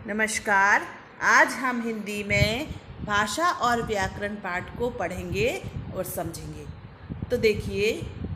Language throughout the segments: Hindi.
नमस्कार। आज हम हिंदी में भाषा और व्याकरण पाठ को पढ़ेंगे और समझेंगे। तो देखिए,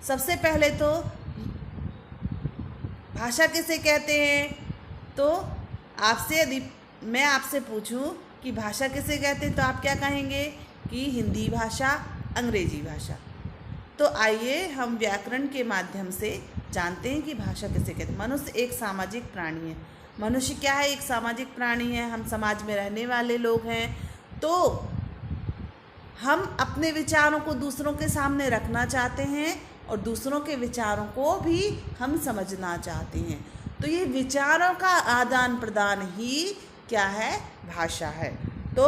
सबसे पहले तो भाषा किसे कहते हैं। तो आपसे यदि मैं आपसे पूछूं कि भाषा किसे कहते हैं तो आप क्या कहेंगे कि हिंदी भाषा, अंग्रेजी भाषा। तो आइए हम व्याकरण के माध्यम से जानते हैं कि भाषा किसे कहते हैं। मनुष्य एक सामाजिक प्राणी है। मनुष्य क्या है? एक सामाजिक प्राणी है। हम समाज में रहने वाले लोग हैं। तो हम अपने विचारों को दूसरों के सामने रखना चाहते हैं और दूसरों के विचारों को भी हम समझना चाहते हैं। तो ये विचारों का आदान प्रदान ही क्या है? भाषा है। तो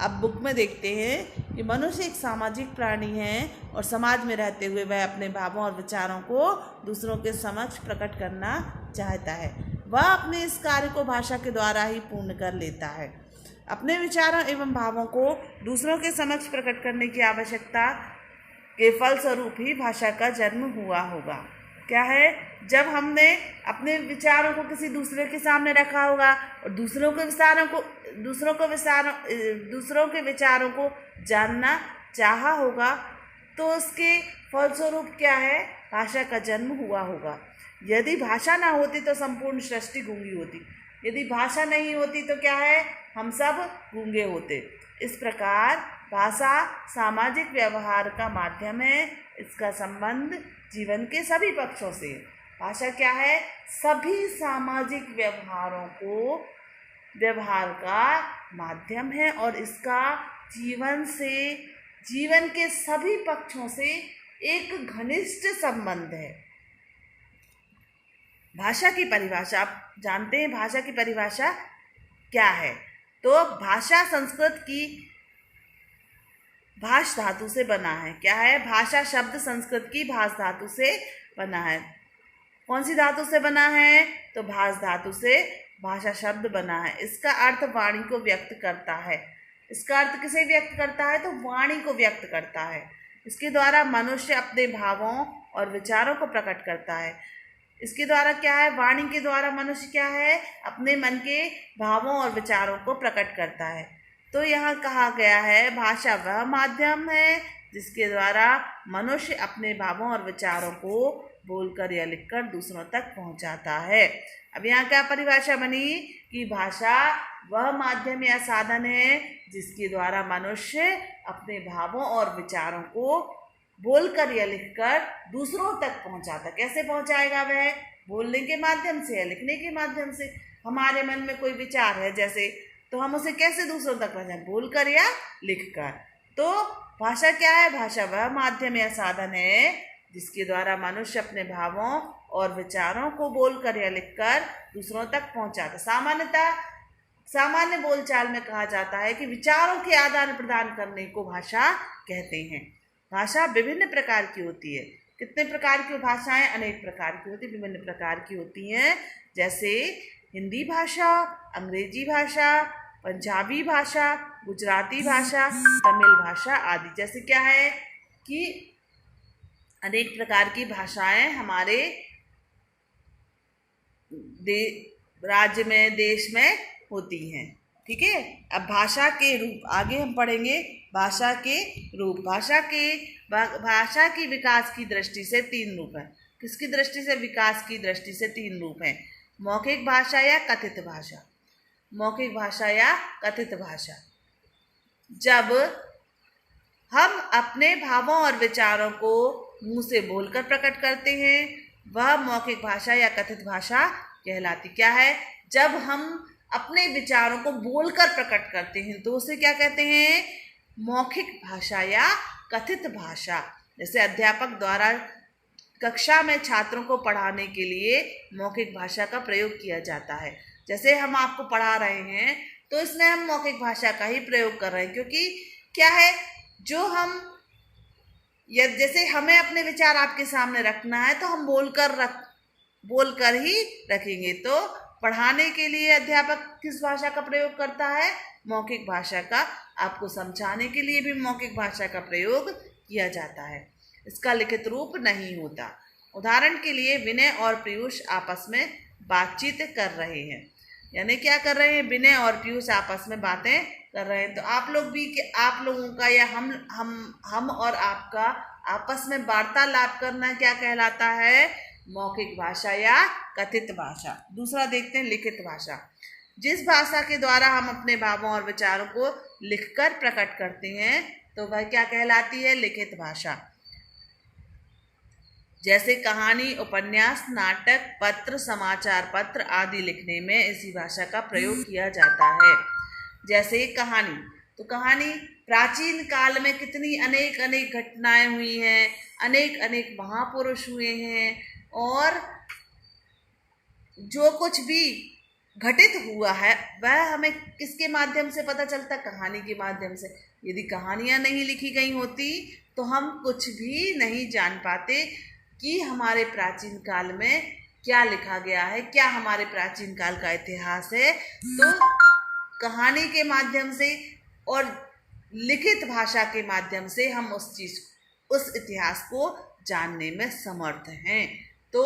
अब बुक में देखते हैं कि मनुष्य एक सामाजिक प्राणी है और समाज में रहते हुए वह अपने भावों और विचारों को दूसरों के समक्ष प्रकट करना चाहता है। वह अपने इस कार्य को भाषा के द्वारा ही पूर्ण कर लेता है। अपने विचारों एवं भावों को दूसरों के समक्ष प्रकट करने की आवश्यकता के फलस्वरूप ही भाषा का जन्म हुआ होगा। क्या है? जब हमने अपने विचारों को किसी दूसरे के सामने रखा होगा और दूसरों के विचारों को जानना चाहा होगा, तो उसके फलस्वरूप क्या है? भाषा का जन्म हुआ होगा। यदि भाषा ना होती तो संपूर्ण सृष्टि गूंगी होती। यदि भाषा नहीं होती तो क्या है? हम सब गूंगे होते। इस प्रकार भाषा सामाजिक व्यवहार का माध्यम है। इसका संबंध जीवन के सभी पक्षों से। भाषा क्या है? सभी सामाजिक व्यवहार का माध्यम है और इसका जीवन के सभी पक्षों से एक घनिष्ठ संबंध है। भाषा की परिभाषा आप जानते हैं। भाषा की परिभाषा क्या है? तो भाषा संस्कृत की भाष धातु से बना है। क्या है? भाषा शब्द संस्कृत की भाष धातु से बना है। कौन सी धातु से बना है? तो भाष धातु से भाषा शब्द बना है। इसका अर्थ वाणी को व्यक्त करता है। इसका अर्थ किसे व्यक्त करता है? तो वाणी को व्यक्त करता है। इसके द्वारा मनुष्य अपने भावों और विचारों को प्रकट करता है। इसके द्वारा क्या है? वाणी के द्वारा मनुष्य क्या है? अपने मन के भावों और विचारों को प्रकट करता है। तो यहाँ कहा गया है भाषा वह माध्यम है जिसके द्वारा मनुष्य अपने भावों और विचारों को बोलकर या लिखकर दूसरों तक पहुँचाता है। अब यहाँ क्या परिभाषा बनी कि भाषा वह माध्यम या साधन है जिसके द्वारा मनुष्य अपने भावों और विचारों को बोलकर या लिखकर दूसरों तक पहुंचाता। कैसे पहुंचाएगा वह? बोलने के माध्यम से या लिखने के माध्यम से। हमारे मन में कोई विचार है जैसे, तो हम उसे कैसे दूसरों तक पहुंचाएं? बोलकर या लिखकर। तो भाषा क्या है? भाषा वह माध्यम या साधन है जिसके द्वारा मनुष्य अपने भावों और विचारों को बोलकर या लिखकर दूसरों तक पहुंचाता। सामान्य बोलचाल में कहा जाता है कि विचारों के आदान प्रदान करने को भाषा कहते हैं। भाषा विभिन्न प्रकार की होती है। कितने प्रकार की भाषाएं? अनेक प्रकार की होती, विभिन्न प्रकार की होती हैं। जैसे हिंदी भाषा, अंग्रेजी भाषा, पंजाबी भाषा, गुजराती भाषा, तमिल भाषा आदि। जैसे क्या है कि अनेक प्रकार की भाषाएं हमारे राज्य में, देश में होती हैं। ठीक है। अब भाषा के रूप आगे हम पढ़ेंगे। भाषा के रूप। भाषा की विकास की दृष्टि से तीन रूप है। किसकी दृष्टि से? विकास की दृष्टि से तीन रूप हैं। मौखिक भाषा या कथित भाषा। मौखिक भाषा या कथित भाषा। जब हम अपने भावों और विचारों को मुंह से बोलकर प्रकट करते हैं वह मौखिक भाषा या कथित भाषा कहलाती। क्या है? जब हम अपने विचारों को बोलकर प्रकट करते हैं तो उसे क्या कहते हैं? मौखिक भाषा या कथित भाषा। जैसे अध्यापक द्वारा कक्षा में छात्रों को पढ़ाने के लिए मौखिक भाषा का प्रयोग किया जाता है। जैसे हम आपको पढ़ा रहे हैं तो इसमें हम मौखिक भाषा का ही प्रयोग कर रहे हैं, क्योंकि क्या है, जैसे हमें अपने विचार आपके सामने रखना है तो हम बोलकर ही रखेंगे। तो पढ़ाने के लिए अध्यापक किस भाषा का प्रयोग करता है? मौखिक भाषा का। आपको समझाने के लिए भी मौखिक भाषा का प्रयोग किया जाता है। इसका लिखित रूप नहीं होता। उदाहरण के लिए विनय और पीयूष आपस में बातचीत कर रहे हैं। यानी क्या कर रहे हैं, विनय और पीयूष आपस में बातें कर रहे हैं। तो आप लोग भी, कि आप लोगों का या हम और आपका आपस में वार्तालाप करना क्या कहलाता है, मौखिक भाषा या कथित भाषा। दूसरा देखते हैं लिखित भाषा। जिस भाषा के द्वारा हम अपने भावों और विचारों को लिखकर प्रकट करते हैं तो वह क्या कहलाती है, लिखित भाषा। जैसे कहानी, उपन्यास, नाटक, पत्र, समाचार पत्र आदि लिखने में इसी भाषा का प्रयोग किया जाता है। जैसे कहानी, तो कहानी प्राचीन काल में कितनी अनेक अनेक घटनाएं हुई हैं, अनेक अनेक महापुरुष हुए हैं, और जो कुछ भी घटित हुआ है वह हमें किसके माध्यम से पता चलता, कहानी के माध्यम से। यदि कहानियां नहीं लिखी गई होती तो हम कुछ भी नहीं जान पाते कि हमारे प्राचीन काल में क्या लिखा गया है, क्या हमारे प्राचीन काल का इतिहास है। तो कहानी के माध्यम से और लिखित भाषा के माध्यम से हम उस इतिहास को जानने में समर्थ हैं। तो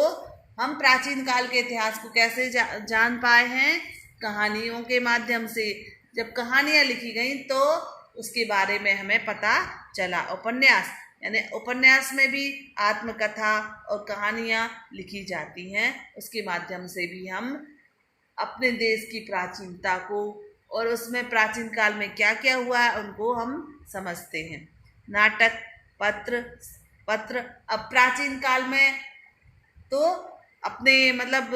हम प्राचीन काल के इतिहास को कैसे जान पाए हैं, कहानियों के माध्यम से। जब कहानियां लिखी गई तो उसके बारे में हमें पता चला। उपन्यास, यानी उपन्यास में भी आत्मकथा और कहानियां लिखी जाती हैं, उसके माध्यम से भी हम अपने देश की प्राचीनता को और उसमें प्राचीन काल में क्या क्या हुआ है उनको हम समझते हैं। नाटक, पत्र अब प्राचीन काल में तो अपने मतलब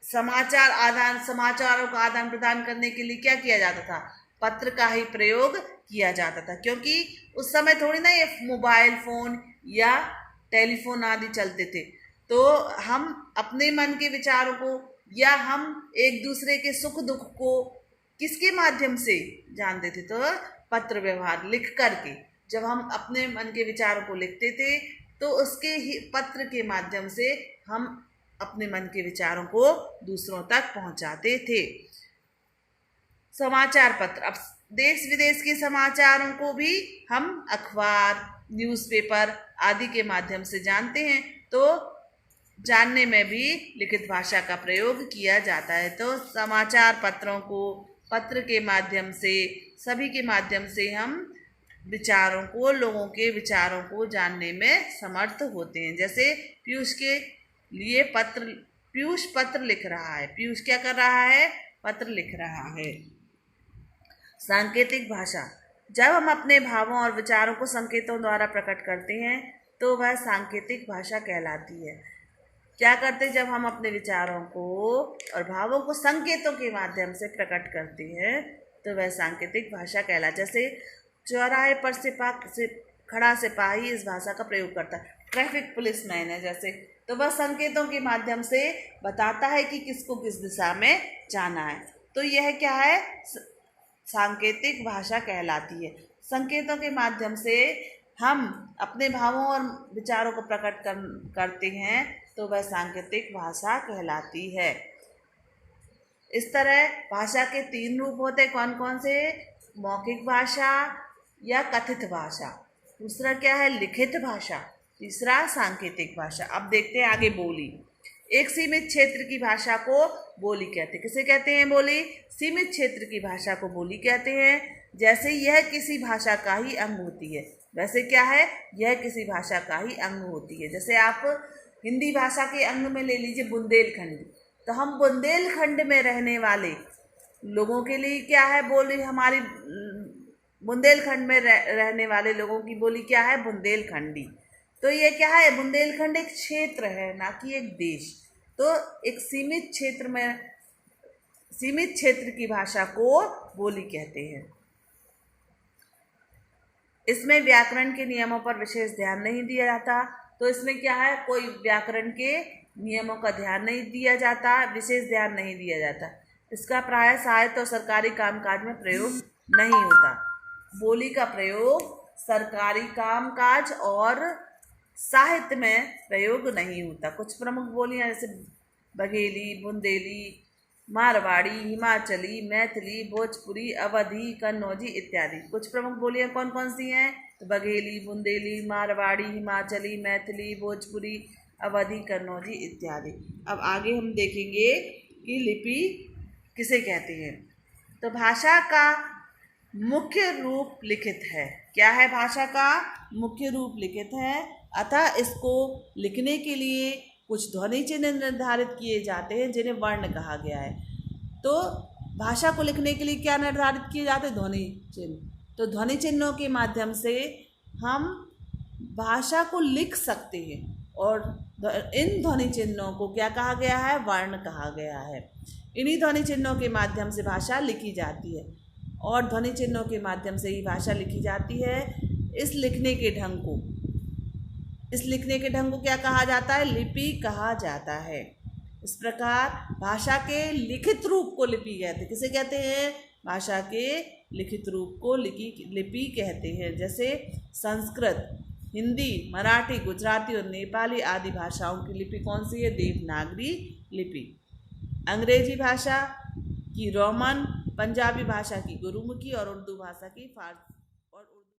समाचारों का आदान प्रदान करने के लिए क्या किया जाता था, पत्र का ही प्रयोग किया जाता था, क्योंकि उस समय थोड़ी ना ये मोबाइल फोन या टेलीफोन आदि चलते थे। तो हम अपने मन के विचारों को या हम एक दूसरे के सुख दुख को किसके माध्यम से जानते थे, तो पत्र व्यवहार लिख करके। जब हम अपने मन के विचारों को लिखते थे तो उसके ही पत्र के माध्यम से हम अपने मन के विचारों को दूसरों तक पहुंचाते थे। समाचार पत्र, अब देश विदेश के समाचारों को भी हम अखबार, न्यूज़पेपर आदि के माध्यम से जानते हैं। तो जानने में भी लिखित भाषा का प्रयोग किया जाता है। तो समाचार पत्रों को, पत्र के माध्यम से, सभी के माध्यम से हम विचारों को, लोगों के विचारों को जानने में समर्थ होते हैं। जैसे पीयूष के लिए पीयूष पत्र लिख रहा है। पीयूष क्या कर रहा है, पत्र लिख रहा है। सांकेतिक भाषा, जब हम अपने भावों और विचारों को संकेतों द्वारा प्रकट करते हैं तो वह सांकेतिक भाषा कहलाती है। क्या करते, जब हम अपने विचारों को और भावों को संकेतों के माध्यम से प्रकट करते हैं तो वह सांकेतिक भाषा कहलाती है। जैसे चौराहे पर से खड़ा सिपाही इस भाषा का प्रयोग करता है। ट्रैफिक पुलिसमैन है जैसे, तो वह संकेतों के माध्यम से बताता है कि किसको किस दिशा में जाना है। तो यह क्या है, सांकेतिक भाषा कहलाती है। संकेतों के माध्यम से हम अपने भावों और विचारों को प्रकट करते हैं तो वह सांकेतिक भाषा कहलाती है। इस तरह भाषा के 3 रूप होते हैं। कौन कौन से, मौखिक भाषा या कथित भाषा, दूसरा क्या है लिखित भाषा, तीसरा सांकेतिक भाषा। अब देखते हैं आगे बोली। एक सीमित क्षेत्र की भाषा को बोली कहते हैं। किसे कहते हैं, बोली। सीमित क्षेत्र की भाषा को बोली कहते हैं। जैसे यह किसी भाषा का ही अंग होती है, वैसे क्या है, यह किसी भाषा का ही अंग होती है। जैसे आप हिंदी भाषा के अंग में ले लीजिए बुंदेलखंडी, तो हम बुंदेलखंड में रहने वाले लोगों के लिए क्या है बोली, हमारी बुंदेलखंड में रहने वाले लोगों की बोली क्या है, बुंदेलखंडी। तो ये क्या है, बुंदेलखंड एक क्षेत्र है, ना कि एक देश। तो एक सीमित क्षेत्र की भाषा को बोली कहते हैं। इसमें व्याकरण के नियमों पर विशेष ध्यान नहीं दिया जाता। तो इसमें क्या है, कोई व्याकरण के नियमों का ध्यान नहीं दिया जाता, विशेष ध्यान नहीं दिया जाता। इसका प्राय साहित्य और सरकारी कामकाज में प्रयोग नहीं होता। बोली का प्रयोग सरकारी कामकाज और साहित्य में प्रयोग नहीं होता। कुछ प्रमुख बोलियां जैसे बघेली, बुंदेली, मारवाड़ी, हिमाचली, मैथिली, भोजपुरी, अवधी, कन्नौजी इत्यादि। कुछ प्रमुख बोलियां कौन कौन सी हैं, तो बघेली, बुंदेली, मारवाड़ी, हिमाचली, मैथिली, भोजपुरी, अवधी, कन्नौजी इत्यादि। अब आगे हम देखेंगे कि लिपि किसे कहते हैं। तो भाषा का मुख्य रूप लिखित है। क्या है? भाषा का मुख्य रूप लिखित है, अतः इसको लिखने के लिए कुछ ध्वनि चिन्ह निर्धारित किए जाते हैं जिन्हें वर्ण कहा गया है। तो भाषा को लिखने के लिए क्या निर्धारित किए जाते हैं? ध्वनि चिन्ह। तो ध्वनि चिन्हों के माध्यम से हम भाषा को लिख सकते हैं और इन ध्वनि चिन्हों को क्या कहा गया है? वर्ण कहा गया है। इन्हीं ध्वनि चिन्हों के माध्यम से भाषा लिखी जाती है और ध्वनि चिन्हों के माध्यम से ही भाषा लिखी जाती है। इस लिखने के ढंग को क्या कहा जाता है? लिपि कहा जाता है। इस प्रकार भाषा के लिखित रूप को लिपि कहते हैं। किसे कहते हैं? भाषा के लिखित रूप को लिपि कहते हैं। जैसे संस्कृत, हिंदी, मराठी, गुजराती और नेपाली आदि भाषाओं की लिपि कौन सी है? देवनागरी लिपि। अंग्रेजी भाषा की रोमन, पंजाबी भाषा की गुरुमुखी और उर्दू भाषा की फारसी